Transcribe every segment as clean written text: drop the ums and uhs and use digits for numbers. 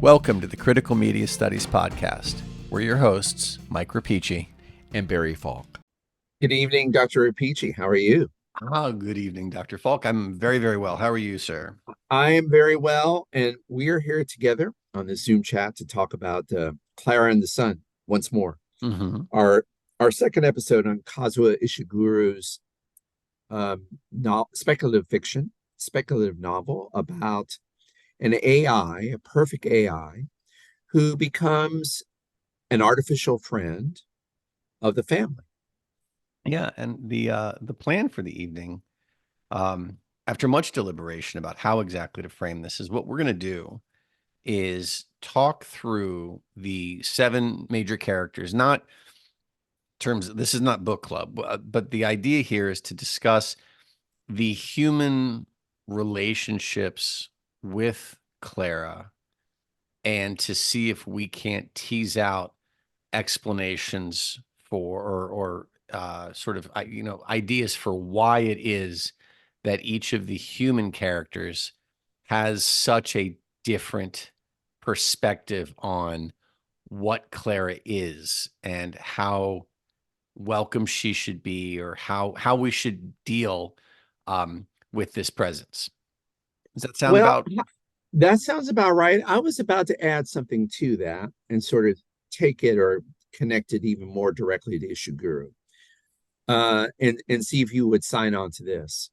Welcome to the Critical Media Studies Podcast. We're your hosts, Mike Rapici and Barry Falk. Good evening, Dr. Rapici. How are you? Good evening, Dr. Falk. I'm very, very well. How are you, sir? I am very well, and we are here together on this Zoom chat to talk about Klara and the Sun once more. Mm-hmm. Our second episode on Kazuo Ishiguro's speculative novel about an AI, a perfect AI, who becomes an artificial friend of the family. Yeah, and the plan for the evening, after much deliberation about how exactly to frame this, is what we're going to do is talk through the 7 major characters, not terms, this is not book club, but the idea here is to discuss the human relationships with Klara and to see if we can't tease out explanations for or sort of ideas for why it is that each of the human characters has such a different perspective on what Klara is and how welcome she should be, or how we should deal with this presence. Does that sound about? That sounds about right. I was about to add something to that and sort of take it or connect it even more directly to Ishiguro, and see if you would sign on to this.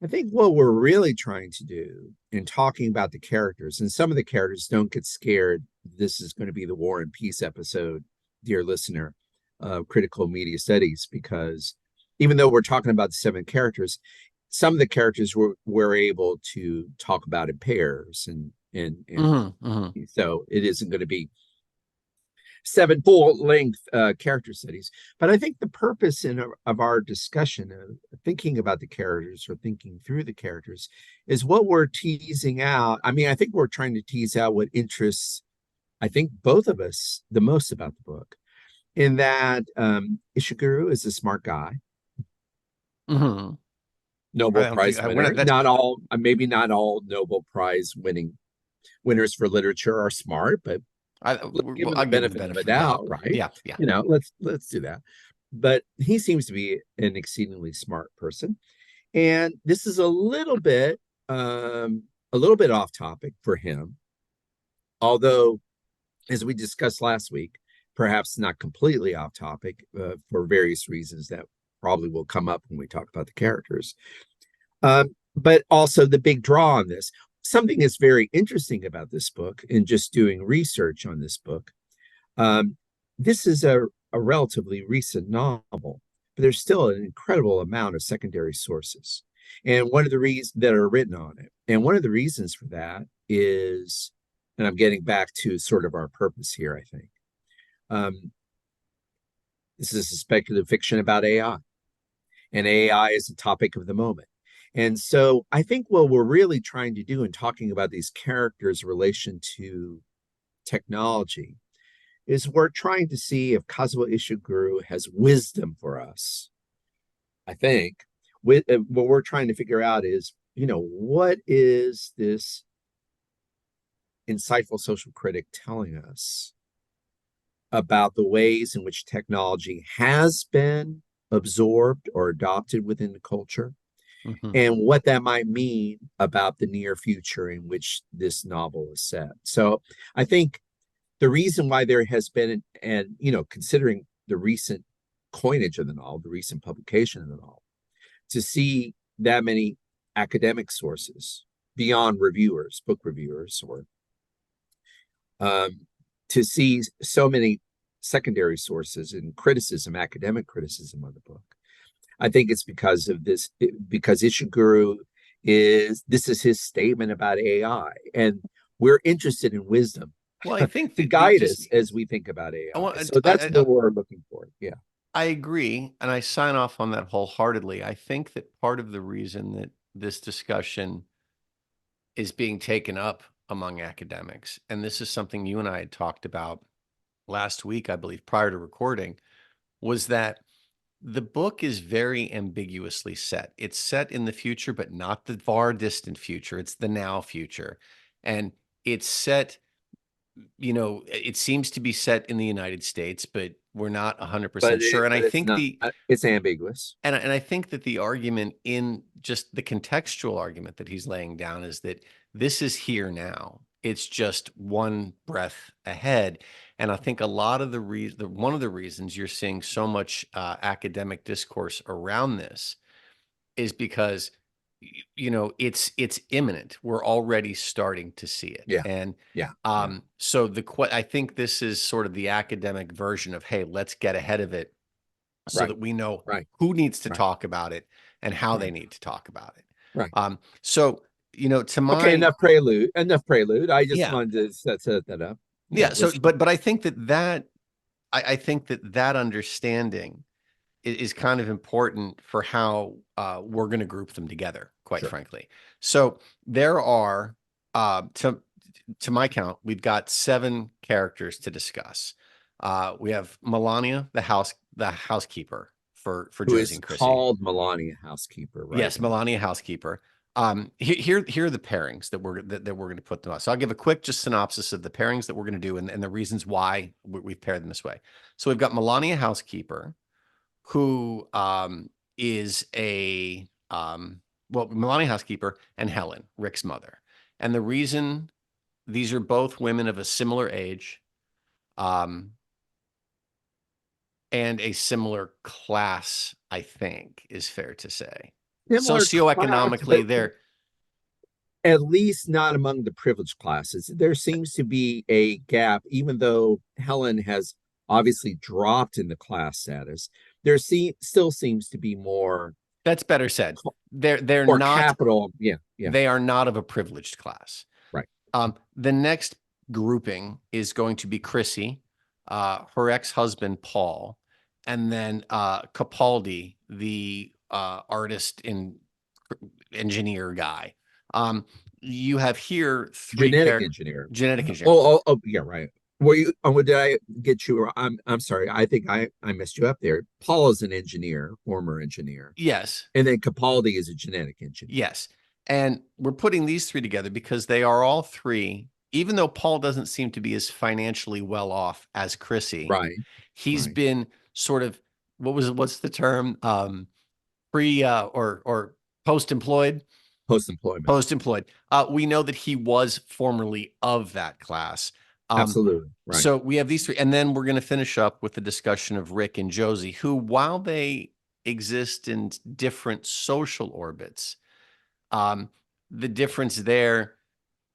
I think what we're really trying to do in talking about the characters, and some of the characters, don't get scared. This is going to be the War and Peace episode, dear listener, of Critical Media Studies, because even though we're talking about the 7 characters, some of the characters we're able to talk about in pairs, and so it isn't going to be 7 full-length character studies. But I think the purpose of our discussion of thinking about the characters or thinking through the characters is what we're teasing out. I mean, I think we're trying to tease out what interests, I think, both of us the most about the book, in that Ishiguro is a smart guy. Mm-hmm. Nobel Prize winner. Not all, maybe not all Nobel Prize winners for literature are smart, but I'll give him the benefit of the doubt, right? Yeah. Let's do that. But he seems to be an exceedingly smart person, and this is a little bit off topic for him. Although, as we discussed last week, perhaps not completely off topic for various reasons that probably will come up when we talk about the characters. But also the big draw on this. Something that's very interesting about this book, and just doing research on this book, this is a relatively recent novel, but there's still an incredible amount of secondary sources, and one of the reasons that are written on it. And one of the reasons for that is, and I'm getting back to sort of our purpose here, I think, this is a speculative fiction about AI, and AI is the topic of the moment. And so I think what we're really trying to do in talking about these characters' relation to technology is we're trying to see if Kazuo Ishiguro has wisdom for us. I think what we're trying to figure out is, what is this insightful social critic telling us about the ways in which technology has been absorbed or adopted within the culture, and what that might mean about the near future in which this novel is set. So I think the reason why there has been, and considering the recent coinage of the novel, the recent publication of the novel, to see that many academic sources beyond reviewers, book reviewers, or to see so many secondary sources and criticism, academic criticism of the book, I think it's because of this, because Ishiguro this is his statement about AI, and we're interested in wisdom. Well, I think to guide us as we think about AI. So that's what we're looking for. Yeah, I agree, and I sign off on that wholeheartedly. I think that part of the reason that this discussion is being taken up among academics, and this is something you and I had talked about last week, I believe, prior to recording, was that the book is very ambiguously set. It's set in the future, but not the far distant future. It's the now future. And it's set it seems to be set in the United States, but we're not but 100% it, sure. And I but it's think not. It's ambiguous. and I think that the argument in just the contextual argument that he's laying down is that this is here now. It's just one breath ahead. And I think a lot of one of the reasons you're seeing so much academic discourse around this is because it's imminent. We're already starting to see it. Yeah, And yeah, yeah. so I think this is sort of the academic version of, hey, let's get ahead of it so Right, that we know right, who needs to right, talk about it and how they right, need to talk about it. right. So to Okay, my enough prelude. Enough prelude. I just yeah wanted to set that up. Yeah, yeah. So let's talk. but I think I think that understanding is kind of important for how we're going to group them together, quite Sure. frankly. So there are, to my count, we've got 7 characters to discuss. We have Melania, the housekeeper for Who Josie is and Chrissy. called Melania Housekeeper, right? Yes, Melania housekeeper. Here are the pairings that we're going to put them on. So I'll give a quick just synopsis of the pairings that we're going to do and the reasons why we've paired them this way. So we've got Melania housekeeper, who is Melania housekeeper and Helen, Rick's mother. And the reason these are both women of a similar age, um, and a similar class, I think is fair to say. Similar class, but Socioeconomically, they're at least not among the privileged classes. There seems to be a gap, even though Helen has obviously dropped in the class status. Still seems to be that's better said. They're more not capital. Yeah, yeah, they are not of a privileged class. right. The next grouping is going to be Chrissy, her ex-husband Paul, and then Capaldi, the artist and engineer guy. You have here three Genetic characters. engineer. Genetic engineer. Oh, yeah, right. Were you? Oh, did I get you? I'm sorry. I think I messed you up there. Paul is an engineer, former engineer, Yes, and then Capaldi is a genetic engineer. yes. And we're putting these 3 together because they are all 3, even though Paul doesn't seem to be as financially well off as Chrissy, Right, he's right. been sort of what's the term? Pre or post-employed? Post-employment. Post-employed. We know that he was formerly of that class. Absolutely. Right. So we have these 3, and then we're going to finish up with the discussion of Rick and Josie, who, while they exist in different social orbits, um, the difference there,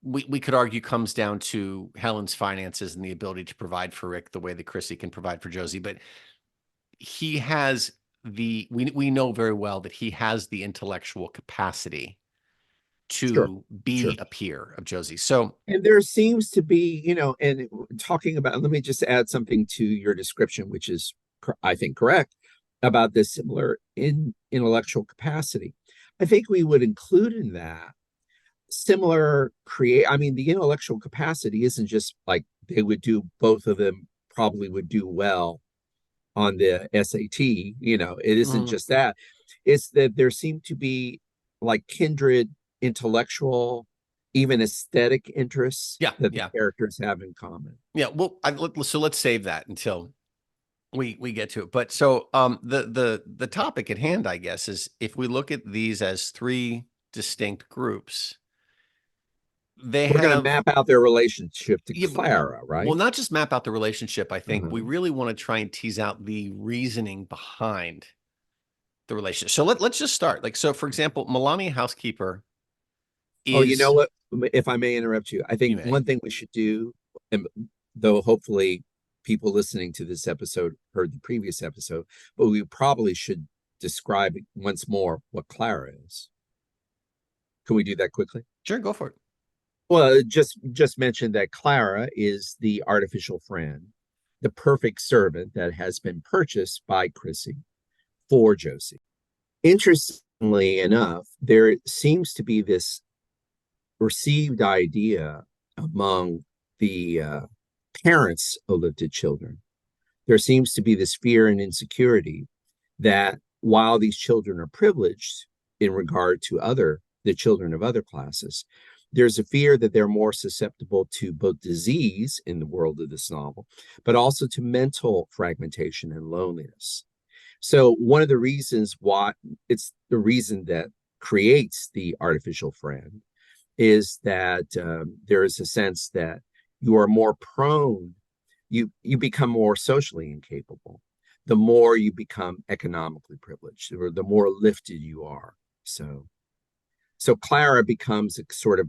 we could argue, comes down to Helen's finances and the ability to provide for Rick the way that Chrissy can provide for Josie. But he has we know very well that he has the intellectual capacity Sure. to be Sure. a peer of Josie. So And there seems to be, and talking about, let me just add something to your description, which is, I think, correct about this similar in intellectual capacity. I think we would include in that similar I mean, the intellectual capacity isn't just like they would do, both of them probably would do well on the SAT. It isn't mm, just that. It's that there seem to be like kindred intellectual, even aesthetic interests yeah, that the yeah, characters have in common. yeah. Well, so let's save that until we get to it. But so the topic at hand, I guess, is if we look at these as 3 distinct groups, they We're going to have map out their relationship to yeah, Klara, well, right? not just map out the relationship. I think we Uh-huh. really want to try and tease out the reasoning behind the relationship. So let's just start. Like, so for example, Melania Housekeeper Oh, you know is what? If I may interrupt you, I you think may one thing we should do, and though hopefully people listening to this episode heard the previous episode, but we probably should describe once more what Klara is. Can we do that quickly? sure go for it. Well, just mention that Klara is the artificial friend, the perfect servant that has been purchased by Chrissy for Josie. Interestingly enough, there seems to be this received idea among the parents of lifted children. There seems to be this fear and insecurity that while these children are privileged in regard to the children of other classes, there's a fear that they're more susceptible to both disease in the world of this novel, but also to mental fragmentation and loneliness. So one of the reasons why it's the reason that creates the artificial friend is that there is a sense that you are more prone, you become more socially incapable the more you become economically privileged or the more lifted you are. So Klara becomes a sort of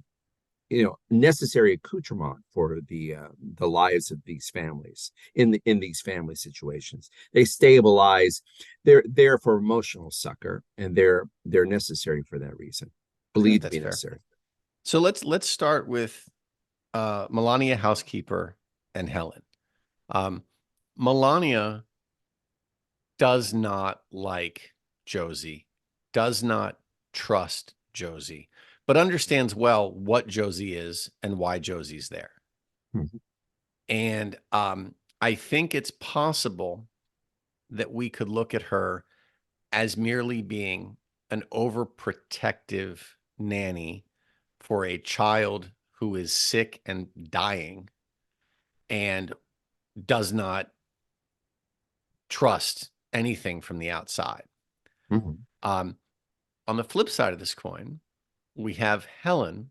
necessary accoutrement for the lives of these families in these family situations. They stabilize. They're there for emotional succor, and they're necessary for that reason. I think Believed to that's be fair. necessary. So let's start with Melania housekeeper and Helen. Melania does not like Josie, does not trust Josie, but understands well what Josie is and why Josie's there. Mhm. And I think it's possible that we could look at her as merely being an overprotective nanny for a child who is sick and dying and does not trust anything from the outside. Mhm. Um, on the flip side of this coin, we have Helen,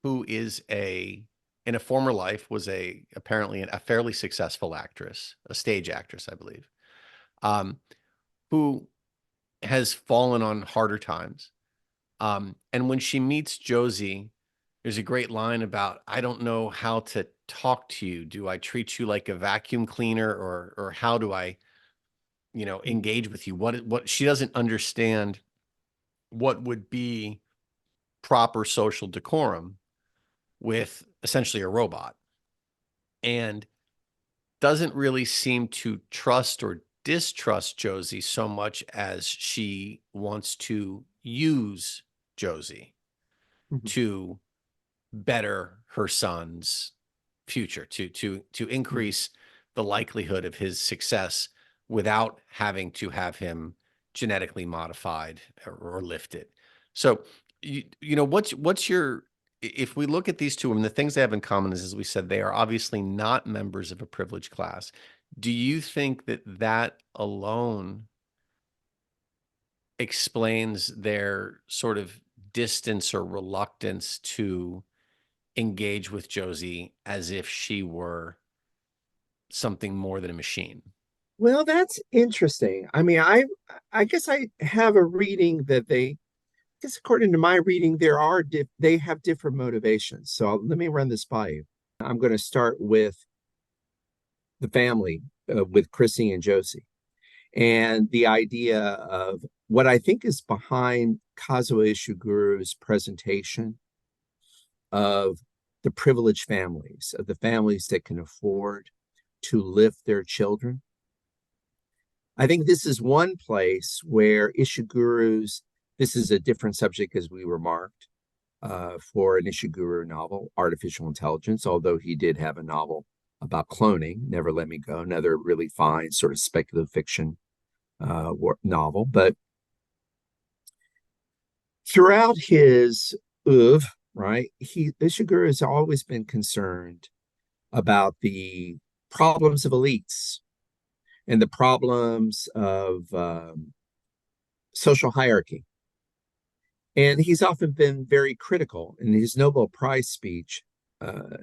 who is in a former life was apparently a fairly successful actress, a stage actress, I believe, um, who has fallen on harder times. And when she meets Josie, there's a great line about, I don't know how to talk to you. Do I treat you like a vacuum cleaner, or how do I, engage with you? What she doesn't understand what would be proper social decorum with essentially a robot, and doesn't really seem to trust or distrust Josie so much as she wants to use Josie Mhm. to better her son's future, to Mhm. increase the likelihood of his success without having to have him genetically modified or lifted. So what's your, if we look at these two women, the things they have in common is, as we said, they are obviously not members of a privileged class. Do you think that that alone explains their sort of distance or reluctance to engage with Josie as if she were something more than a machine? Well, that's interesting. I mean, I guess I have a reading that I guess according to my reading, they have different motivations. So let me run this by you. I'm going to start with the family, with Chrissy and Josie, and the idea of what I think is behind Kazuo Ishiguro's presentation of the privileged families, of the families that can afford to lift their children. I think this is one place where this is a different subject, as we remarked, for an Ishiguro novel, Artificial Intelligence, although he did have a novel about cloning, Never Let Me Go, another really fine sort of speculative fiction novel. But throughout his oeuvre, right, Ishiguro has always been concerned about the problems of elites and the problems of social hierarchy. And he's often been very critical. In his Nobel Prize speech,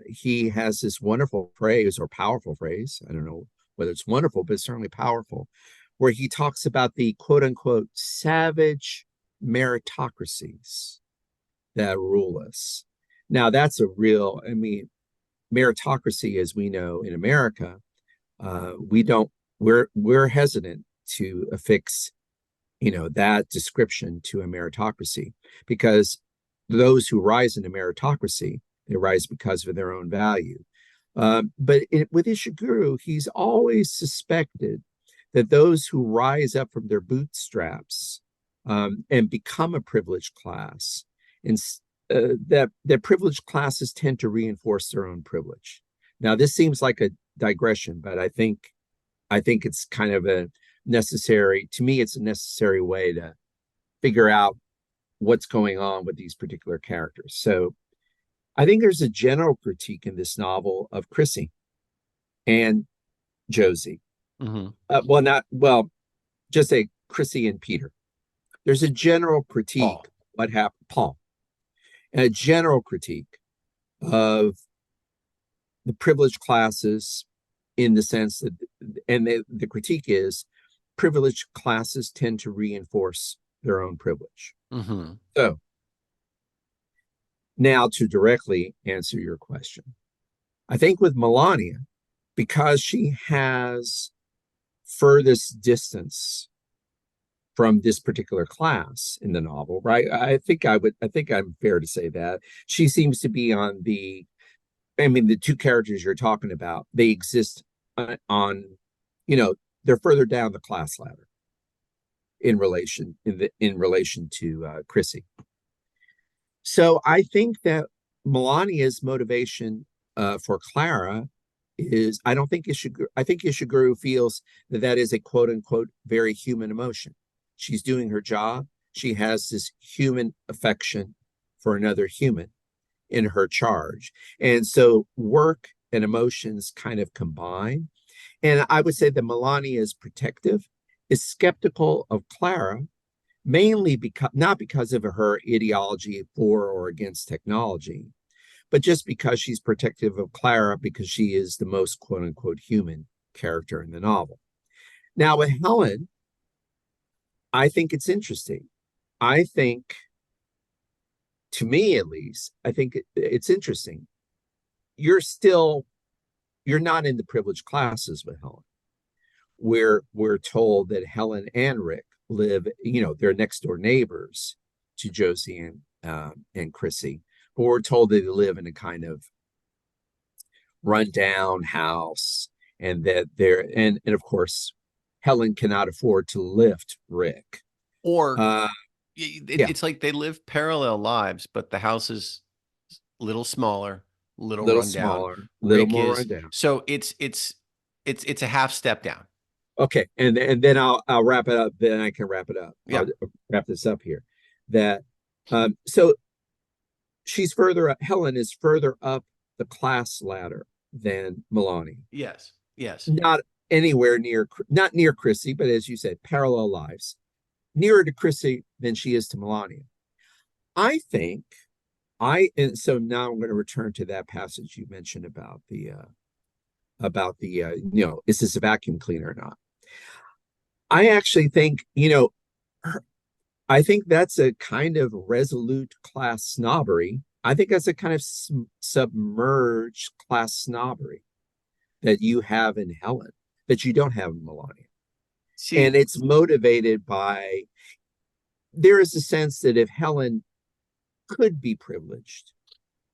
he has this wonderful phrase or powerful phrase. I don't know whether it's wonderful, but it's certainly powerful, where he talks about the quote unquote savage meritocracies that rule us. Now, that's a real, I mean, meritocracy, as we know in America, we don't, we're hesitant to affix that description to a meritocracy, because those who rise into meritocracy, they rise because of their own value. With Ishiguro, he's always suspected that those who rise up from their bootstraps and become a privileged class, and that privileged classes tend to reinforce their own privilege. Now, this seems like a digression, but I think it's kind of a necessary, to me, it's a necessary way to figure out what's going on with these particular characters. So I think there's a general critique in this novel of Chrissy and Josie. Hmm. Not well, just say Chrissy and Peter. There's a general critique Paul. what happened, Paul, and a general critique of the privileged classes in the sense that, and the critique is privileged classes tend to reinforce their own privilege. Hmm. So now to directly answer your question, I think with Melania, because she has furthest distance from this particular class in the novel, right? I think I'm fair to say that she seems to be on the, I mean, the two characters you're talking about, they exist on, you know, they're further down the class ladder in relation to Chrissy. So I think that Melania's motivation for Klara is, I don't think Ishiguro, I think Ishiguro feels that that is a quote unquote very human emotion. She's doing her job. She has this human affection for another human in her charge. And so work and emotions kind of combine. And I would say that Melania is protective, is skeptical of Klara, mainly because not because of her ideology for or against technology, but just because she's protective of Klara because she is the most quote unquote human character in the novel. Now, with Helen, I think it's interesting. I think, to me at least, I think it's interesting. You're still, you're not in the privileged classes with Helen. We're told that Helen and Rick live, you know, they're next door neighbors to Josie and Chrissy, but we're told that they live in a kind of rundown house, and that they're and of course Helen cannot afford to lift Rick. Or Uh, yeah, it's like they live parallel lives, but the house is a little smaller, little little rundown. smaller, little Rick more is rundown. so it's a half step down. Okay, and then I'll wrap it up. Then I can wrap it up. Yeah. I'll wrap this up here. That so she's further up. Helen is further up the class ladder than Milani. Yes. Yes. Not anywhere near, not near Chrissy, but as you said, parallel lives. Nearer to Chrissy than she is to Melania. I think and so now I'm going to return to that passage you mentioned about the you know, is this a vacuum cleaner or not? I actually think, you know, I think that's a kind of resolute class snobbery. I think that's a kind of submerged class snobbery that you have in Helen that you don't have in Melania. And See, it's motivated by, there is a sense that if Helen could be privileged,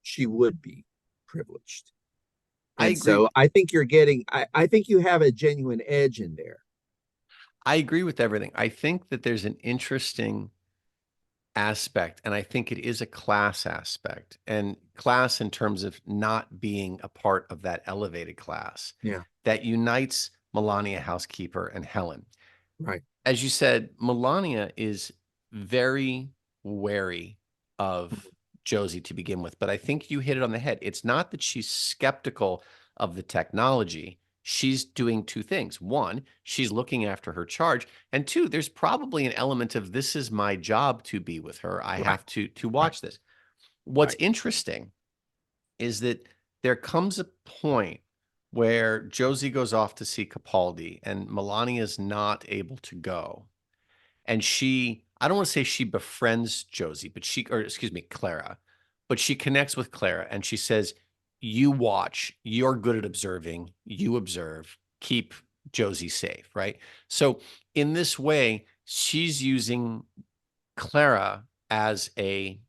she would be privileged. I And agree so with I think you're getting, I think you have a genuine edge in there. I agree with everything. I think that there's an interesting aspect, and I think it is a class aspect, and class in terms of not being a part of that elevated class Yeah, that unites Melania Housekeeper and Helen. right. As you said, Melania is very wary of Josie to begin with, but I think you hit it on the head. It's not that she's skeptical of the technology. She's doing two things. One, she's looking after her charge, and two, there's probably an element of this is my job to be with her. I Right, have to right, watch this. What's right. interesting is that there comes a point where Josie goes off to see Capaldi and Melania is not able to go. And she, I don't want to say she befriends Josie, but she, or excuse me, Klara, but she connects with Klara and she says, you watch, you're good at observing, you observe, keep Josie safe, right? So in this way, she's using Klara as a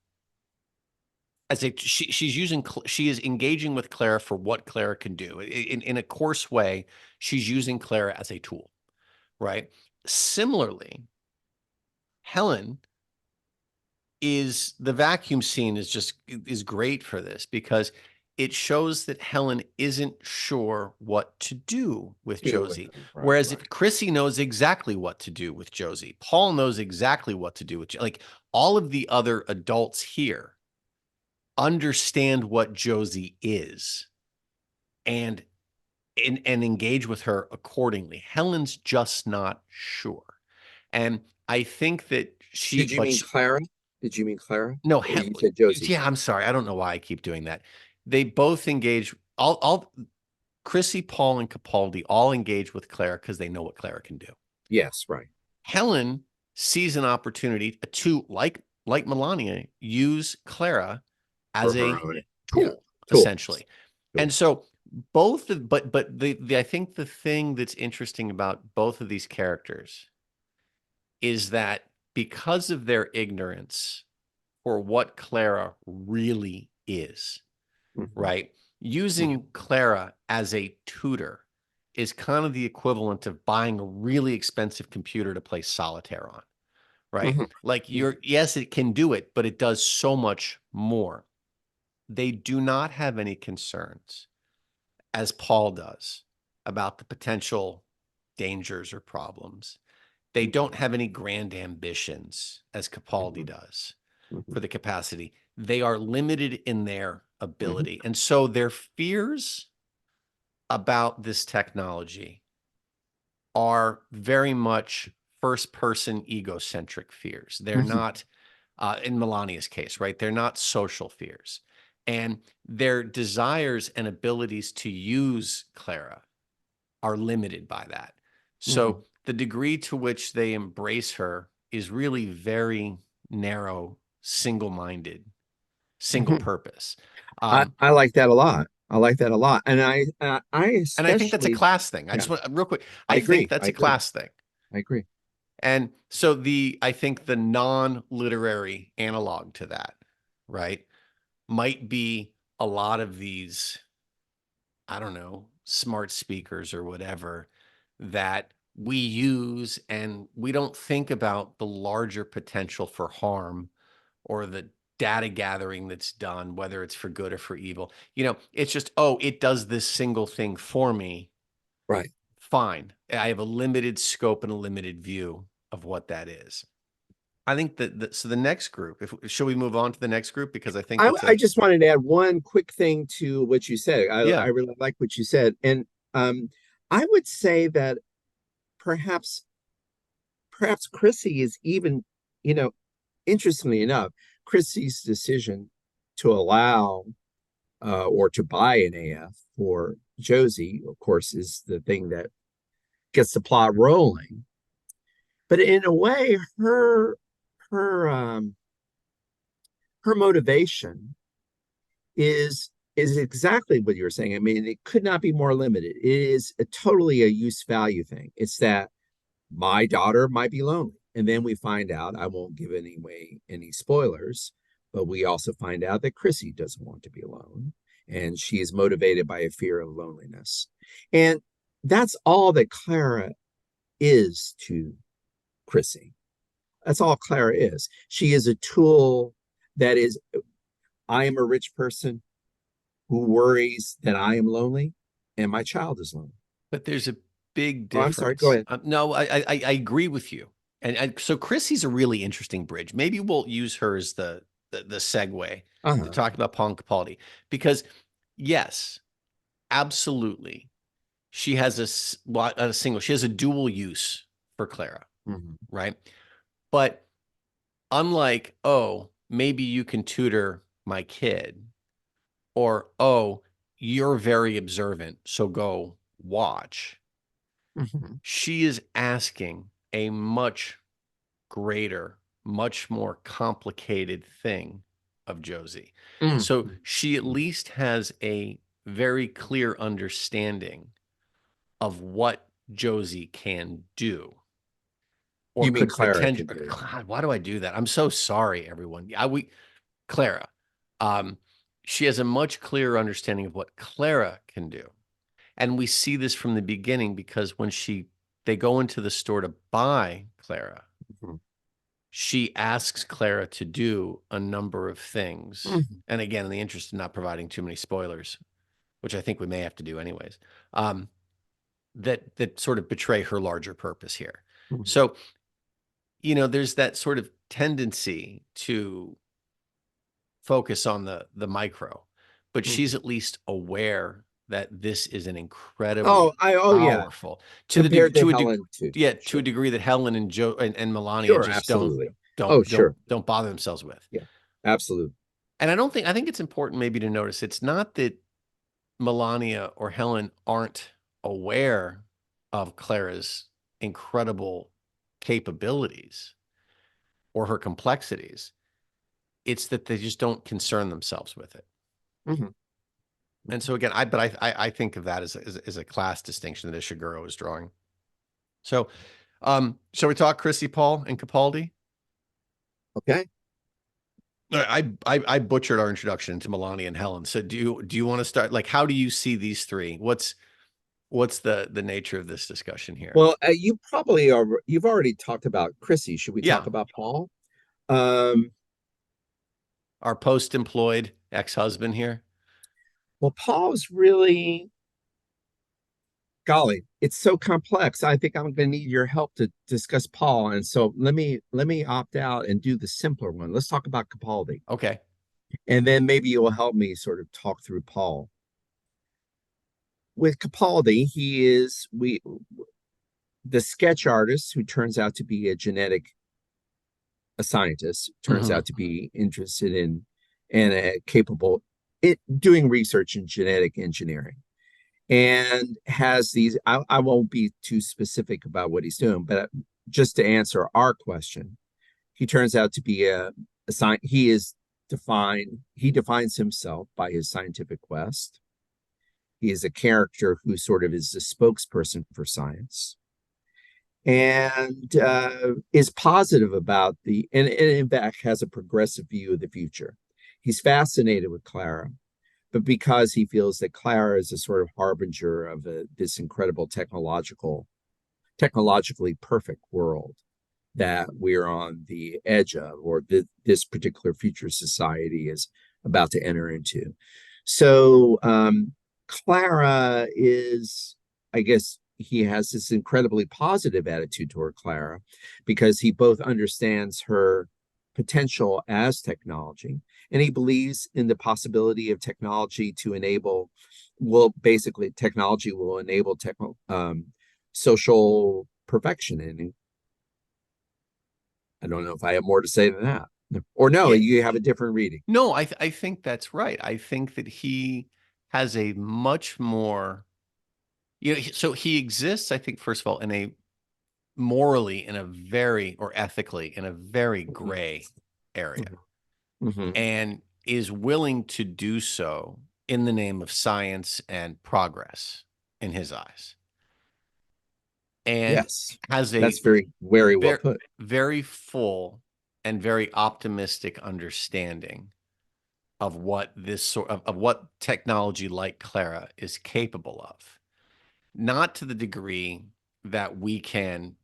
she's using she is engaging with Clara for what Clara can do in a coarse way. She's using Clara as a tool, right? Similarly, Helen is the vacuum scene is just is great for this because it shows that Helen isn't sure what to do with Do with Josie. them. Right, Whereas if right. Chrissy knows exactly what to do with Josie, Paul knows exactly what to do with, like all of the other adults here understand what Josie is and and engage with her accordingly. Helen's just not sure. And I think that Did you mean Clara? Did you mean Clara? no, Or you said Josie? yeah, I'm sorry. I don't know why I keep doing that. They both engage, all Chrissy, Paul, and Capaldi all engage with Clara because they know what Clara can do. Yes, right. Helen sees an opportunity to, like Melania, use Clara For as her a own. Yeah. tool, Tool. essentially. And Tool. so both of, but the I think the thing that's interesting about both of these characters is that because of their ignorance for what Clara really is, Mhm. right? Using Clara as a tutor is kind of the equivalent of buying a really expensive computer to play solitaire on, right? Mhm. Like Mhm. yes, it can do it, but it does so much more. They do not have any concerns, as Paul does, about the potential dangers or problems. They don't have any grand ambitions, as Capaldi Mhm. does, for Mhm. the capacity. They are limited in their Mhm. ability. And so their fears about this technology are very much first person egocentric fears. They're Mhm. not, in Melania's case, right? They're not social fears. And their desires and abilities to use Clara are limited by that. So Mhm. the degree to which they embrace her is really very narrow, single-minded, single Mhm. purpose. I like that a lot. I like that a lot. And I And I think that's a especially, class thing. I yeah, just want real quick. I I think agree. that's I a agree. class thing. I agree. And so I think the non-literary analog to that, right, might be a lot of these, I don't know, smart speakers or whatever that we use and we don't think about the larger potential for harm or the data gathering that's done, whether it's for good or for evil. It's just, oh, it does this single thing for me. Right. Fine. I have a limited scope and a limited view of what that is. I think so the next group, if should we move on to the next group? Because I think that's I just wanted to add one quick thing to what you said. I yeah, really like what you said. And um, I would say that perhaps perhaps Chrissy is even, you know, interestingly enough, Chrissy's decision to allow or to buy an AF for Josie, of course, is the thing that gets the plot rolling. But in a way, her her motivation is exactly what you were saying. I mean, it could not be more limited. It is totally a use value thing. It's that my daughter might be lonely. And then we find out, I won't give any spoilers, but we also find out that Chrissy doesn't want to be alone. And she is motivated by a fear of loneliness. And that's all that Clara is to Chrissy. That's all Clara is. She is a tool that is, I am a rich person who worries that I am lonely and my child is lonely. but there's a big Oh, I'm sorry. Go difference. ahead. No, I agree with you. And so Chrissy's a really interesting bridge. Maybe we'll use her as the segue to Uh-huh. talk about Paul Capaldi because yes, absolutely. She has a single, she has a dual use for Clara, Mm-hmm. right? But unlike, oh, maybe you can tutor my kid, or, oh, you're very observant, so go watch. Mm-hmm. She is asking a much greater, much more complicated thing of Josie. So she at Mm-hmm. least has a very clear understanding of what Josie can do or You mean could Clara potential. can do? God, why do I do that? I'm so sorry, everyone. Clara, um, she has a much clearer understanding of what Clara can do. And we see this from the beginning because when they go into the store to buy Clara, Mhm. she asks Klara to do a number of things. Mhm. And again, in the interest of not providing too many spoilers, which I think we may have to do anyways, um, that sort of betray her larger purpose here. Mhm. So, there's that sort of tendency to focus on the micro, but she's Mhm. at least aware that this is an incredibly Oh yeah, powerful to the compared to to a degree, Helen too. yeah, to a Sure. degree that Helen and Joe and Melania Sure, just don't absolutely. don't Oh, don't sure. don't bother themselves with. Yeah, absolutely. And I think it's important maybe to notice it's not that Melania or Helen aren't aware of Clara's incredible capabilities or her complexities. It's that they just don't concern themselves with it. Mhm. And so again, I think of that as a class distinction that Ishiguro is drawing. So, shall we talk Chrissy, Paul, and Capaldi? Okay. I butchered our introduction to Melania and Helen. So do you want to start? Like, how do you see these three? What's the nature of this discussion here? Well, you probably are. You've already talked about Chrissy. Should we talk Yeah, about Paul? Um, our post-employed ex-husband here. well, Paul's really, golly, it's so complex. I think I'm going to need your help to discuss Paul. And so let me opt out and do the simpler one. Let's talk about Capaldi, Okay. and then maybe you'll help me sort of talk through Paul. With Capaldi, he is we the sketch artist who turns out to be a scientist, turns Hmm. out to be interested in and capable doing research in genetic engineering, and has these. I won't be too specific about what he's doing, but just to answer our question, he turns out to be a science. He defines himself by his scientific quest. He is a character who sort of is the spokesperson for science, and is positive about and in fact has a progressive view of the future. He's fascinated with Klara, but because he feels that Klara is a sort of harbinger of this incredible technologically perfect world that we're on the edge of, or this particular future society is about to enter into. So Klara is, I guess, he has this incredibly positive attitude toward Klara because he both understands her potential as technology, and he believes in the possibility of technology to enable, well, basically, technology will enable social perfection. And I don't know if I have more to say than that. Or no, Yeah. you have a different reading. No, I think that's right. I think that he has a much more, so he exists, I think, first of all, in a morally in a very, or ethically in a very Mhm. gray area, Mhm. and is willing to do so in the name of science and progress in his eyes, and Yes, has a that's very well very, put. very full and very optimistic understanding of what this sort of what technology like Clara is capable of. Not to the degree that we can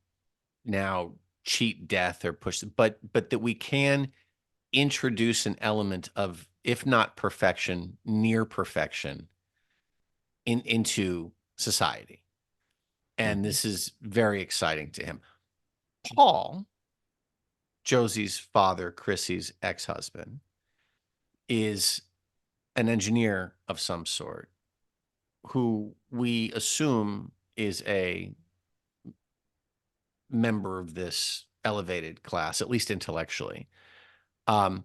now cheat death or push, but that we can introduce an element of, if not perfection, near perfection into society. And Mhm. this is very exciting to him. Paul, Josie's father, Chrissy's ex-husband, is an engineer of some sort who we assume is a member of this elevated class, at least intellectually, um,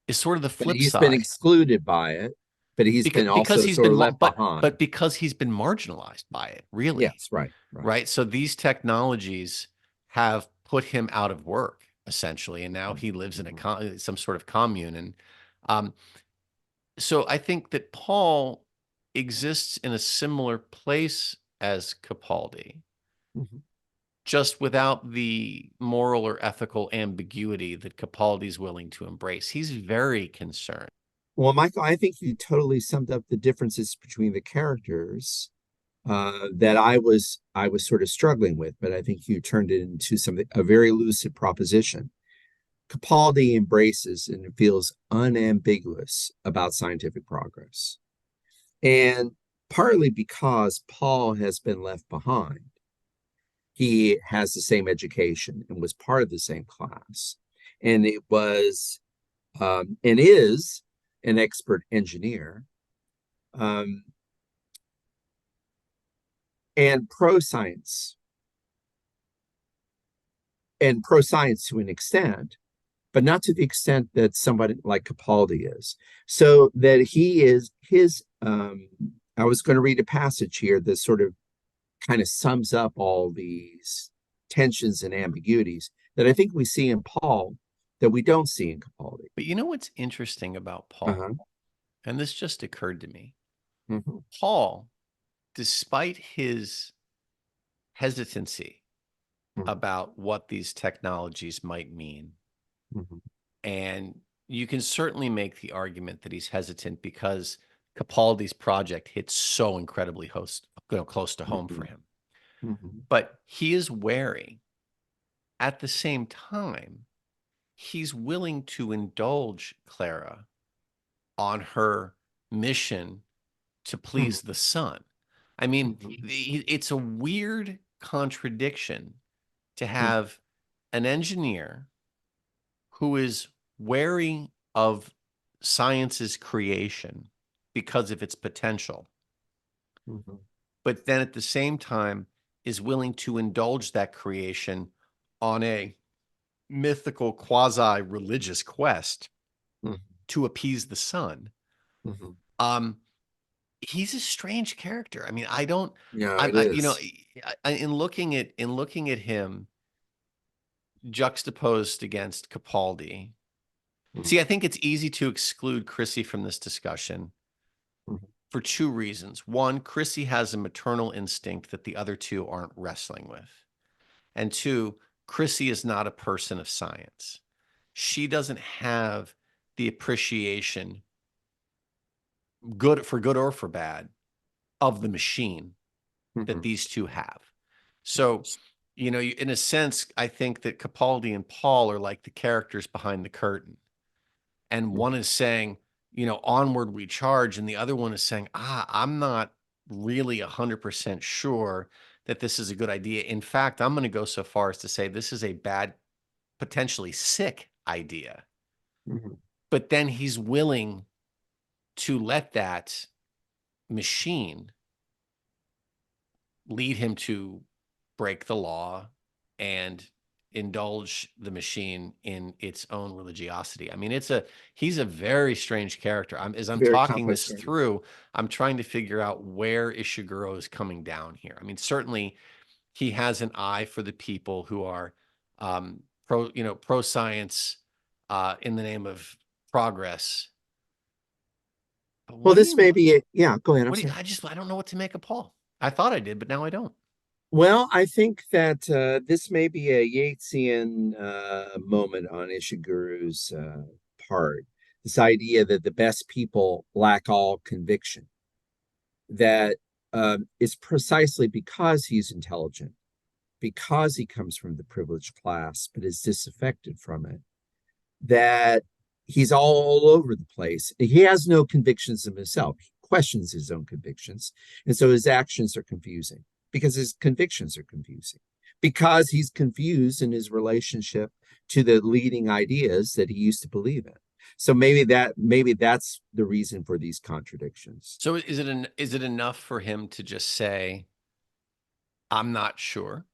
is sort of the But flip he's been side, excluded by it, but he's been because also he's sort been of left but behind. because he's been marginalized by it, really, Yes, right, right. right? So these technologies have put him out of work essentially, and now he lives in Mhm. some sort of commune. And um, so I think that Paul exists in a similar place as Capaldi, Mhm. just without the moral or ethical ambiguity that Capaldi's willing to embrace. He's very concerned. Well, Michael, I think you totally summed up the differences between the characters that I was sort of struggling with, but I think you turned it into something a very lucid proposition. Capaldi embraces and feels unambiguous about scientific progress. And partly because Paul has been left behind, he has the same education and was part of the same class. And it was and is an expert engineer, um, and pro science to an extent, but not to the extent that somebody like Capaldi is. So that he is his. I was going to read a passage here that sort of kind of sums up all these tensions and ambiguities that I think we see in Paul that we don't see in Capaldi. But you know what's interesting about Paul? Uh-huh. And this just occurred to me. Mm-hmm. Paul, despite his hesitancy Mm-hmm. about what these technologies might mean, Mm-hmm. and you can certainly make the argument that he's hesitant because Capaldi's project hits so incredibly close to home Mm-hmm. for him. Mm-hmm. But he is wary. At the same time, he's willing to indulge Klara on her mission to please the sun. I mean, Mm-hmm. it's a weird contradiction to Mm-hmm. have an engineer who is wary of science's creation because of its potential, Mm-hmm. but then at the same time is willing to indulge that creation on a mythical quasi religious quest to appease the sun. Mm-hmm. Um, he's a strange character. I mean, I don't, Yeah, it is. in looking at him juxtaposed against Capaldi. Mm-hmm. See, I think it's easy to exclude Chrissy from this discussion Mm-hmm. for two reasons. One, Chrissy has a maternal instinct that the other two aren't wrestling with. And two, Chrissy is not a person of science. She doesn't have the appreciation, good or for bad, of the machine that Mm-hmm. these two have. So, in a sense, I think that Capaldi and Paul are like the characters behind the curtain. And one is saying, onward we charge. And the other one is saying, I'm not really 100% sure that this is a good idea. In fact, I'm going to go so far as to say this is a bad, potentially sick idea. Mm-hmm. But then he's willing to let that machine lead him to break the law and indulge the machine in its own religiosity. I mean, he's a very strange character. As I'm Very talking complex this character. through, I'm trying to figure out where Ishiguro is coming down here. I mean, certainly he has an eye for the people who are pro science in the name of progress. But Well, this may be it. Yeah, go ahead. I'm sorry. I don't know what to make of Paul. I thought I did, but now I don't. Well, I think that this may be a Yeatsian moment on Ishiguro's part. This idea that the best people lack all conviction, that it's precisely because he's intelligent, because he comes from the privileged class, but is disaffected from it, that he's all over the place. He has no convictions of himself. He questions his own convictions. And so his actions are confusing because his convictions are confusing, because he's confused in his relationship to the leading ideas that he used to believe in. So maybe that's the reason for these contradictions. So is it enough for him to just say, I'm not sure?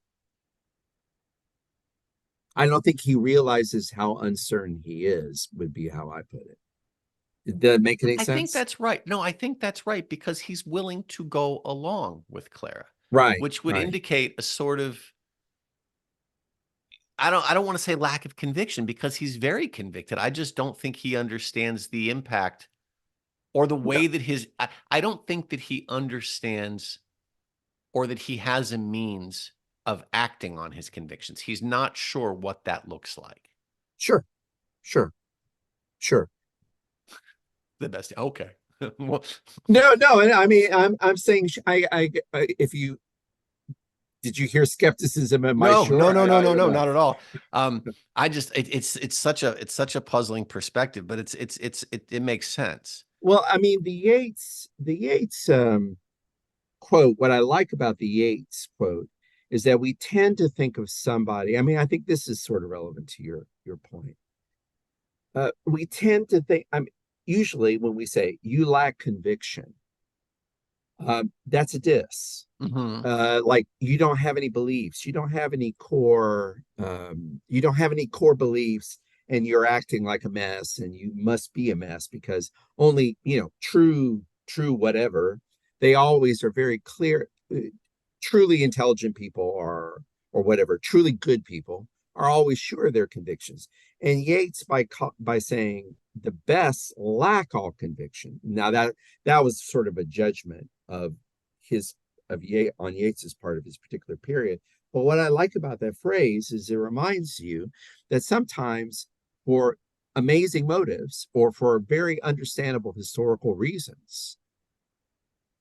I don't think he realizes how uncertain he is, would be how I put it. Did that make any I think sense? that's right. No, I think that's right because he's willing to go along with Klara, Right, which would right. indicate a sort of I don't want to say lack of conviction because he's very convicted. I just don't think he understands the impact or the No, way that I don't think that he understands or that he has a means of acting on his convictions. He's not sure what that looks like. sure, sure, sure. The best. Okay. Well, No, no. I mean, I'm saying if you Did you hear skepticism in my No, no, sure? no, no, no, I no, know. not at all. I just it's such a puzzling perspective, but it makes sense. Well, I mean, the Yeats quote, what I like about the Yeats quote is that we tend to think of somebody. I mean, I think this is sort of relevant to your point. We tend to think, I mean, usually when we say you lack conviction, that's a diss. Hmm. Like you don't have any beliefs, you don't have any core beliefs, and you're acting like a mess, and you must be a mess because only true whatever. They always are very clear. Truly intelligent people are, or whatever, truly good people are always sure of their convictions. And Yeats, by saying the best lack all conviction. Now that was sort of a judgment of his on Yeats's part of his particular period. But what I like about that phrase is it reminds you that sometimes for amazing motives or for very understandable historical reasons,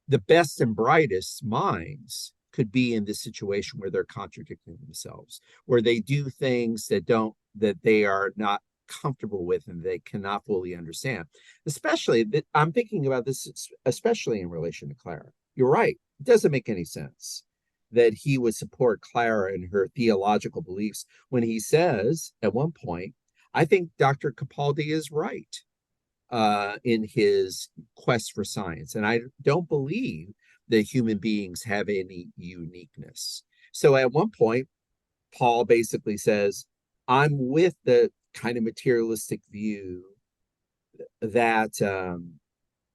the best and brightest minds could be in this situation where they're contradicting themselves, where they do things that they are not comfortable with and they cannot fully understand. Especially that I'm thinking about this, especially in relation to Clara. You're right. It doesn't make any sense that he would support Clara and her theological beliefs when he says at one point, I think Dr. Capaldi is right in his quest for science. And I don't believe that human beings have any uniqueness. So at one point, Paul basically says, I'm with the kind of materialistic view that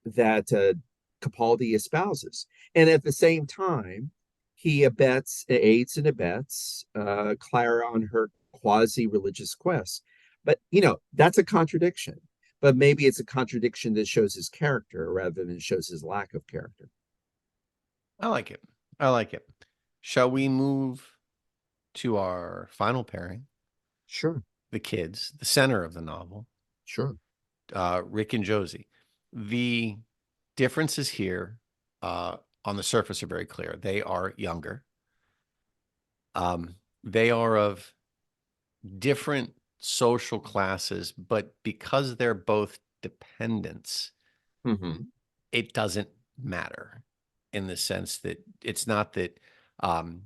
that Capaldi espouses. And at the same time, he aids and abets Clara on her quasi-religious quest. But that's a contradiction. But maybe it's a contradiction that shows his character rather than shows his lack of character. I like it. I like it. Shall we move to our final pairing, Sure, the kids, the center of the novel, sure. Rick and Josie? The differences here on the surface are very clear. They are younger. They are of different social classes, but because they're both dependents, Mm-hmm. it doesn't matter in the sense that it's not that, um,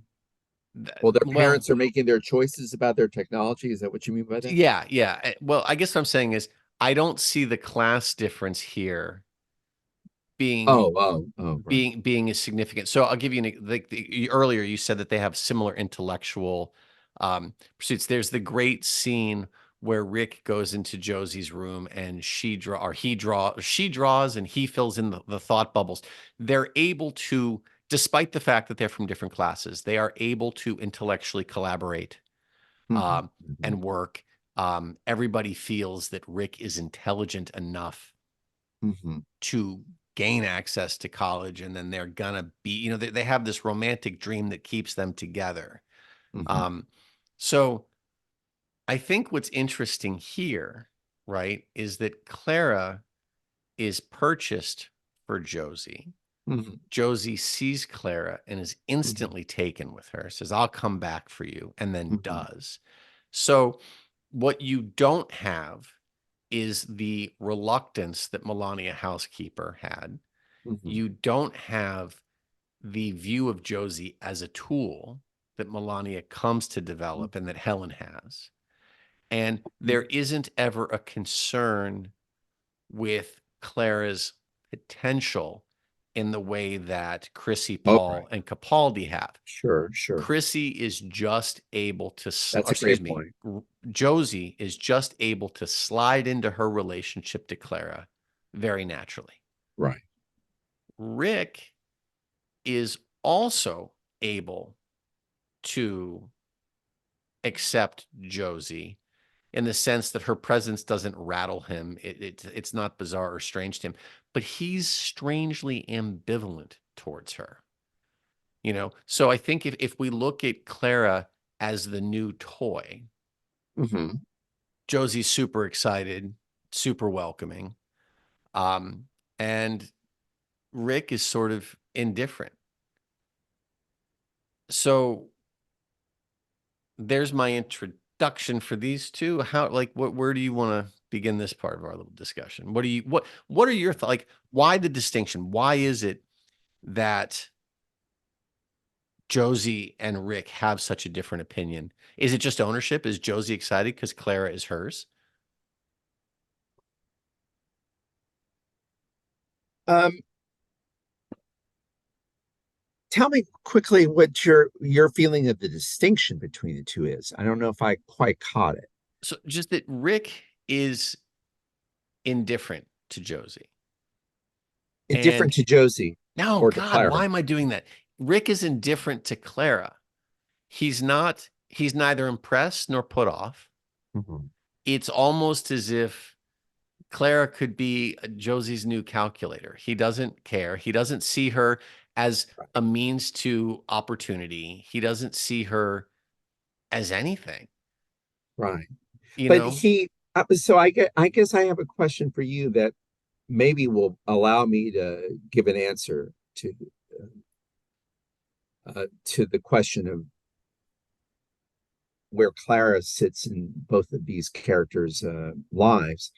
Well, their well, parents are making their choices about their technology. Is that what you mean by that? yeah, yeah. Well, I guess what I'm saying is I don't see the class difference here being Right. being as significant. So I'll give you earlier you said that they have similar intellectual pursuits. There's the great scene where Rick goes into Josie's room and she draws and he fills in the thought bubbles. They're able to, despite the fact that they're from different classes, they are able to intellectually collaborate Mm-hmm. um, Mm-hmm. and work. Everybody feels that Rick is intelligent enough Mm-hmm. to gain access to college, and then they're gonna be, they have this romantic dream that keeps them together. Mm-hmm. um so I think what's interesting here, right, is that Clara is purchased for Josie. Mm-hmm. Josie sees Clara and is Mm-hmm. instantly taken with her, says, I'll come back for you, and then Mm-hmm. does. So what you don't have is the reluctance that Melania Housekeeper had. Mm-hmm. You don't have the view of Josie as a tool that Melania comes to develop and that Helen has. And there isn't ever a concern with Clara's potential in the way that Chrissy, Oh, Paul, right. and Capaldi have. Sure, sure. Chrissy is just able to, That's or a excuse great me, point. Josie is just able to slide into her relationship to Clara very naturally. Right. Rick is also able to accept Josie in the sense that her presence doesn't rattle him. It's not bizarre or strange to him, but he's strangely ambivalent towards her. So I think if we look at Clara as the new toy, Mm-hmm. Josie's super excited, super welcoming, um, and Rick is sort of indifferent. So there's my introduction for these two. How, like, where do you want to begin this part of our little discussion? What are your thoughts? Like, why the distinction? Why is it that Josie and Rick have such a different opinion? Is it just ownership? Is Josie excited because Klara is hers? Um, Tell me quickly what your feeling of the distinction between the two is. I don't know if I quite caught it. So just that Rick is indifferent to Josie. Indifferent And to Josie no, or to God, why Clara. am I doing that? Rick is indifferent to Klara. He's neither impressed nor put off. Mhm. It's almost as if Klara could be Josie's new calculator. He doesn't care. He doesn't see her as a means to opportunity. He doesn't see her as anything, Right. you But know? so I guess I have a question for you that maybe will allow me to give an answer to the question of where Clara sits in both of these characters' lives.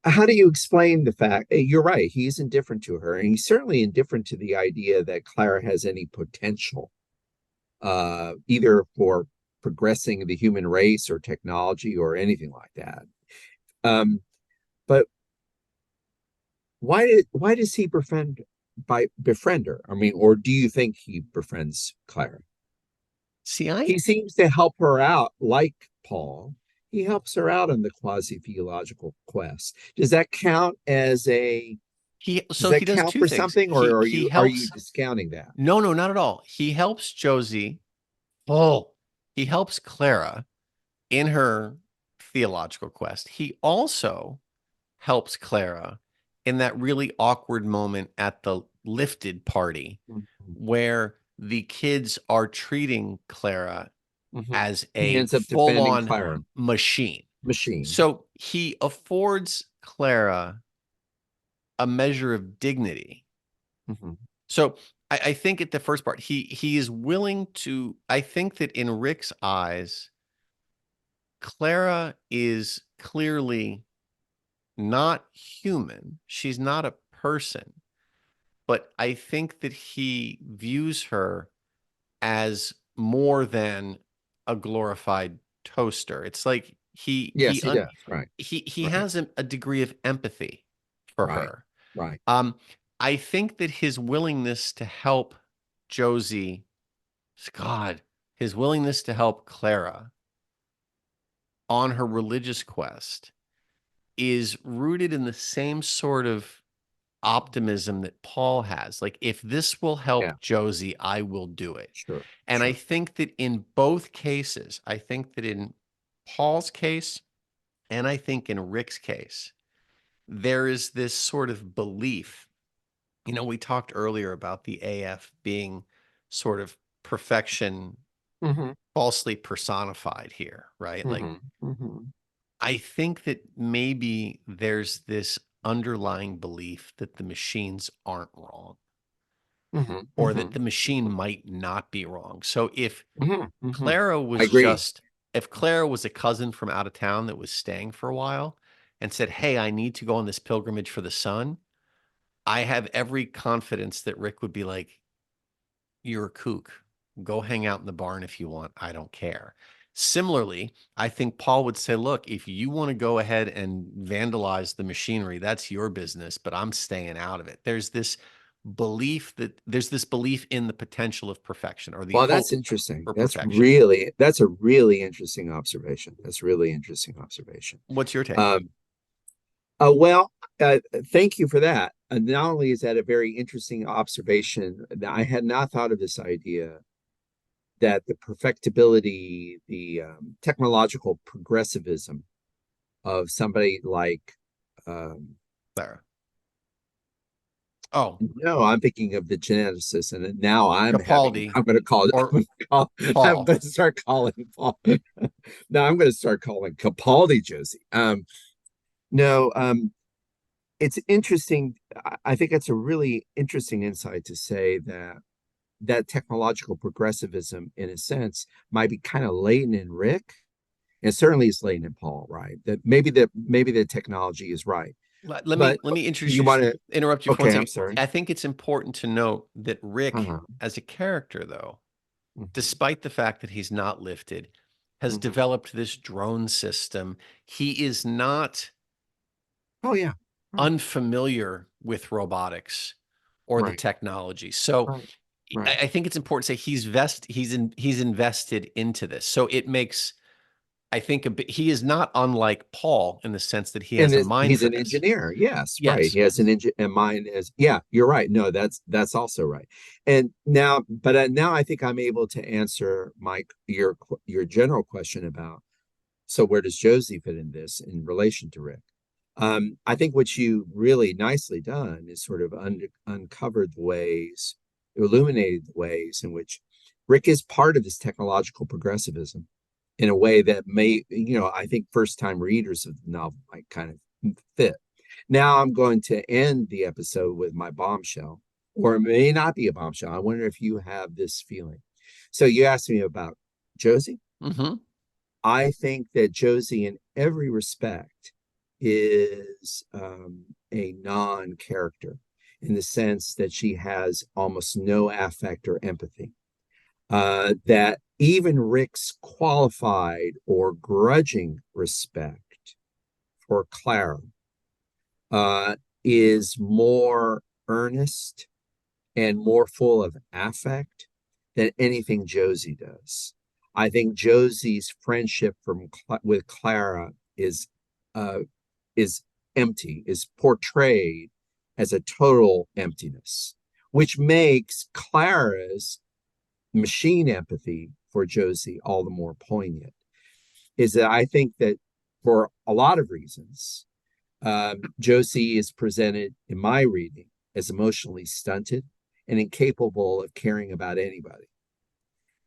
How do you explain the fact you're right, he's indifferent to her, and he's certainly indifferent to the idea that Clara has any potential, either for progressing the human race or technology or anything like that. But why does he befriend her? I mean, or do you think he befriends Clara? See, He seems to help her out, like Paul. He helps her out in the quasi-theological quest. Does he that does count two for things. something, or He are you helps. discounting that? No, no, not at all. He helps Josie. Oh, he helps Clara in her theological quest. He also helps Clara in that really awkward moment at the lifted party Mhm. where the kids are treating Clara Mhm. as He a ends up defending full-on Clara machine. machine. So he affords Clara a measure of dignity. Mhm. So I think at the first part, he is willing to. I think that in Rick's eyes, Clara is clearly not human. She's not a person, but I think that he views her as more than a glorified toaster. It's like Yes, he does. Right. he Right. has a degree of empathy for Right. her. Right. Um, I think that his willingness to help Josie, God, his willingness to help Clara on her religious quest is rooted in the same sort of optimism that Paul has. Like, if this will Yeah. help Josie, I will do it. Sure. And I Sure. think that in both cases, I think that in Paul's case and I think in Rick's case, there is this sort of belief. You know, we talked earlier about the AF being sort of perfection Mm-hmm. falsely personified here, right? Like, Mm-hmm. Mm-hmm. I think that maybe there's this underlying belief that the machines aren't wrong Mm-hmm. or Mm-hmm. that the machine might not be wrong. So Mm-hmm. Mm-hmm. Clara I was agree. just, if Clara was a cousin from out of town that was staying for a while and said, "Hey, I need to go on this pilgrimage for the sun," I have every confidence that Rick would be like, "You're a kook. Go hang out in the barn if you want. I don't care." Similarly, I think Paul would say, "Look, if you want to go ahead and vandalize the machinery, that's your business, but I'm staying out of it." There's this belief in the potential of perfection or the Well, that's hope interesting. for perfection. That's a really interesting observation. That's a really interesting observation. What's your take? Um, well, thank you for that. Not only is that a very interesting observation, I had not thought of this idea that the perfectibility, the technological progressivism of somebody like, um, Clara. Oh, no, I'm thinking of the geneticist, and now Capaldi I'm going to call, or I'm Paul. going to start calling Paul. No, I'm going to start calling Capaldi Josie. No, it's interesting. I think it's a really interesting insight to say that that technological progressivism, in a sense, might be kind of latent in Rick, and certainly it's latent in Paul, right? That maybe the technology is right, but Let me you want to. interrupt you for one Okay, I'm second. sorry. I think it's important to note that Rick, Uh-huh. as a character, though, Hmm. despite the fact that he's not lifted, has Hmm. developed this drone system. He is not Oh yeah, right, unfamiliar with robotics or the right, technology. So right, right. I think it's important to say he's invested into this. So it makes, I think, he is not unlike Paul in the sense that he And has a mind he's for an this. engineer. Yes, right. Yes. He has an engine, and mine is. Yeah, you're right. No, that's also right. And now, but now I think I'm able to answer your general question about, so where does Josie fit in this in relation to Rick? I think what you really nicely done is sort of uncovered the ways, illuminated the ways in which Rick is part of this technological progressivism in a way that may, I think first time readers of the novel might kind of fit. Now I'm going to end the episode with my bombshell, or it may not be a bombshell. I wonder if you have this feeling. So you asked me about Josie. Hmm. I think that Josie, in every respect, is a non character in the sense that she has almost no affect or empathy. That even Rick's qualified or grudging respect for Clara uh, is more earnest and more full of affect than anything Josie does. I think Josie's friendship with Clara uh, is empty, is portrayed as a total emptiness, which makes Clara's machine empathy for Josie all the more poignant. Is that I think that for a lot of reasons, Josie is presented in my reading as emotionally stunted and incapable of caring about anybody.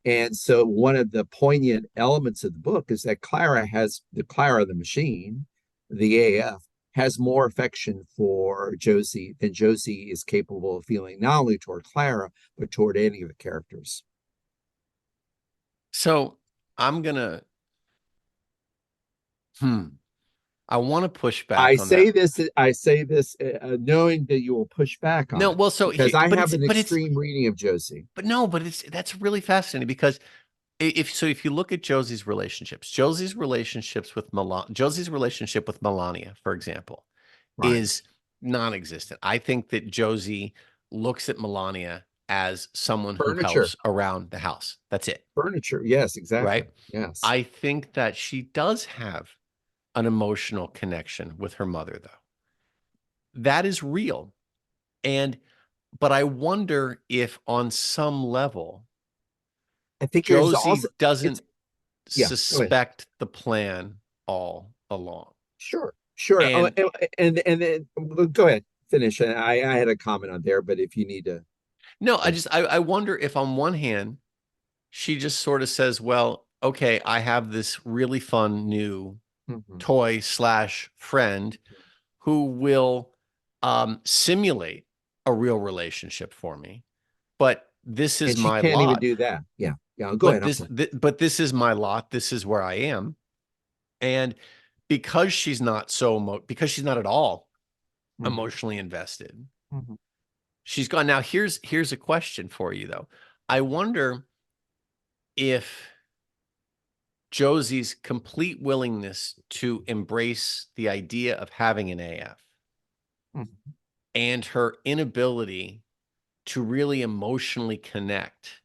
And so one of the poignant elements of the book is that Clara the machine, the AF, has more affection for Josie than Josie is capable of feeling, not only toward Clara, but toward any of the characters. So I'm gonna, hmm, I want to push back on that. I say this knowing that you will push back on No, it well, so because here, I have an extreme reading of Josie. but no, but that's really fascinating because if you look at Josie's relationship with Melania, for example, Right. is non-existent. I think that Josie looks at Melania as someone who Furniture. helps around the house. That's it, Furniture. Yes, exactly. right? Yes. I think that she does have an emotional connection with her mother, though. That is real. And but I wonder if on some level I think there's also Josie it's doesn't yeah, go ahead. suspect the plan all along. Sure. Sure. Oh, And and then well, go ahead. Finish. I had a comment on there, but if you need to no, go ahead. I wonder if on one hand she just sort of says, well, okay, I have this really fun new Mhm. toy slash friend who will simulate a real relationship for me, but this is And she my can't even lot. do that. Yeah. Yeah. Go ahead. I'm sorry. But this is my lot. This is where I am. And because she's not at all Mhm. emotionally invested, Mhm. she's gone. Now here's a question for you though. I wonder if Josie's complete willingness to embrace the idea of having an AF Mhm. and her inability to really emotionally connect.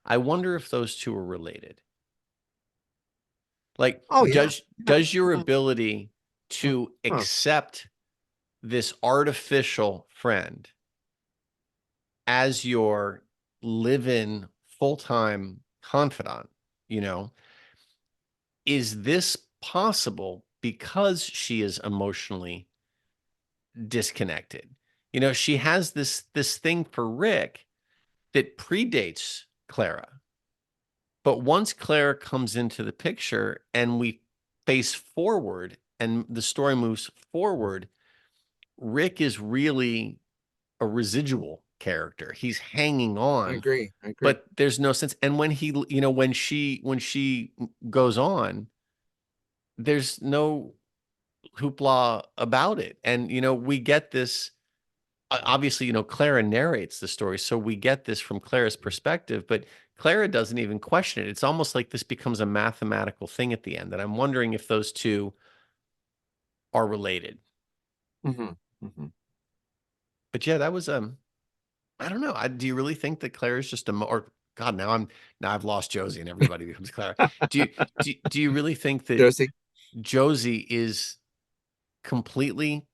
I wonder if those two are related. Like, Oh yeah. Yeah. does your Yeah. ability to Huh. accept this artificial friend as your live-in full-time confidant, you know, is this possible because she is emotionally disconnected? You know, she has this thing for Rick that predates Clara. But once Clara comes into the picture and we face forward and the story moves forward, Rick is really a residual character. He's hanging I on, agree. I agree. but there's no sense. And when he, when she goes on, there's no hoopla about it. And, we get this, obviously, Klara narrates the story. So we get this from Clara's perspective, but Klara doesn't even question it. It's almost like this becomes a mathematical thing at the end. And I'm wondering if those two are related. Hmm. Hmm. But yeah, that was, I don't know. Do you really think that Claire is just or God, now I've lost Josie and everybody becomes Clara. Do you really think that Josie, Josie is completely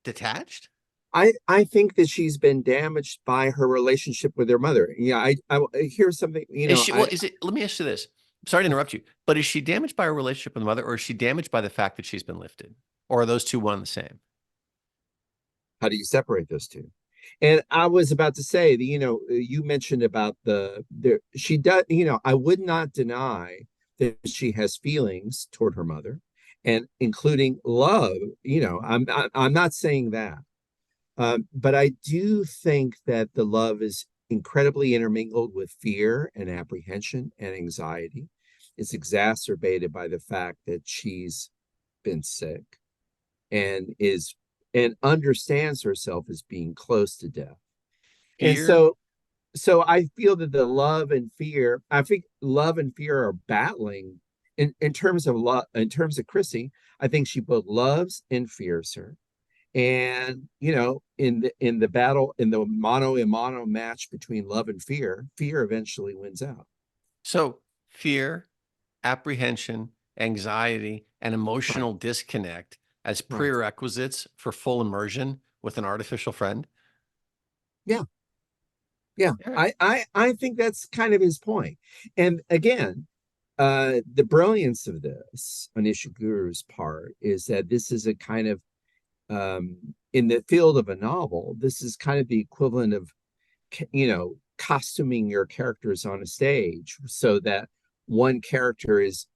detached? I think that she's been damaged by her relationship with her mother. Yeah, I here's something, Is she, well, let me ask you this. Sorry to interrupt you, but is she damaged by her relationship with the mother, or is she damaged by the fact that she's been lifted? Or are those two one and the same? how do you separate those two? And I was about to say that, you mentioned about she does, I would not deny that she has feelings toward her mother and including love. I'm not saying that. But I do think that the love is incredibly intermingled with fear and apprehension and anxiety. It's exacerbated by the fact that she's been sick and is and understands herself as being close to death. And Fear? so I feel that the love and fear, I think love and fear are battling in terms of love, in terms of Chrissy. I think she both loves and fears her. And in the battle, in the mano a mano match between love and fear eventually wins out. So fear, apprehension, anxiety, and Right. emotional disconnect as Right. prerequisites for full immersion with an artificial friend. Yeah. Yeah. All right. I think that's kind of his point. And again, the brilliance of this on Ishiguro's part is that this is a kind of in the field of a novel, this is kind of the equivalent of costuming your characters on a stage so that one character is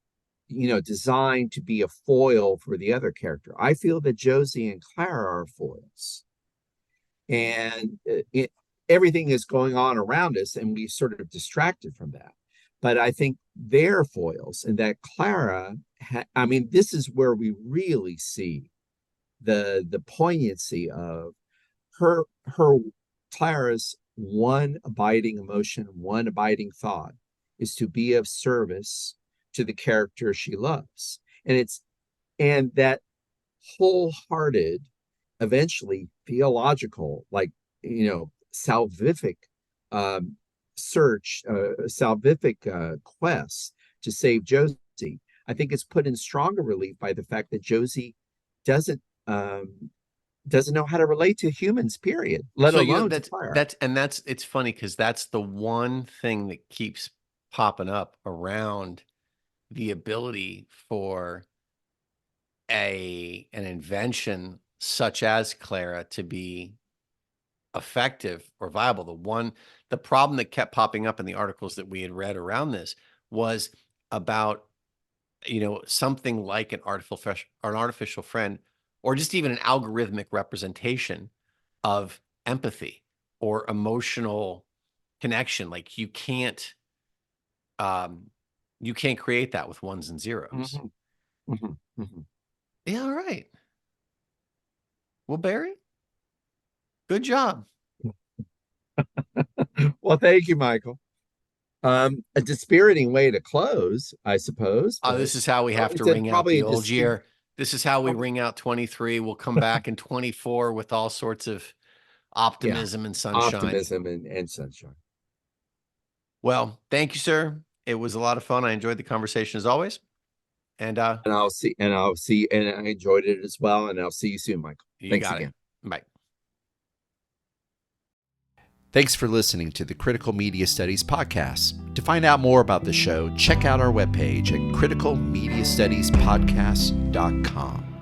designed to be a foil for the other character. I feel that Josie and Clara are foils, and everything is going on around us, and we sort of distracted from that. But I think they're foils, and that Clara, I mean, this is where we really see the poignancy of her Clara's one abiding emotion, one abiding thought is to be of service to the character she loves. And that wholehearted, eventually theological, like salvific salvific quest to save Josie. I think it's put in stronger relief by the fact that Josie doesn't um, doesn't know how to relate to humans, period, let So alone to that's Clara. it's funny because that's the one thing that keeps popping up around the ability for an invention such as Clara to be effective or viable. The problem that kept popping up in the articles that we had read around this was about, something like an artificial friend, or just even an algorithmic representation of empathy or emotional connection. Like um, you can't create that with ones and zeros. Mm-hmm. Mm-hmm. Mm-hmm. Yeah. All right. Well, Barry, good job. Well, thank you, Michael. A dispiriting way to close, I suppose, but This is how we have to it's a ring out probably the a old distinct, year. This is how we probably, ring out 23. We'll come back in 24 with all sorts of yeah, optimism and sunshine. optimism and sunshine. Well, thank you, sir. It was a lot of fun. I enjoyed the conversation as always. And And I enjoyed it as well. And I'll see you soon, Michael. you Thanks got it. again. Bye. Thanks for listening to the Critical Media Studies podcast. To find out more about the show, check out our webpage at criticalmediastudiespodcast.com.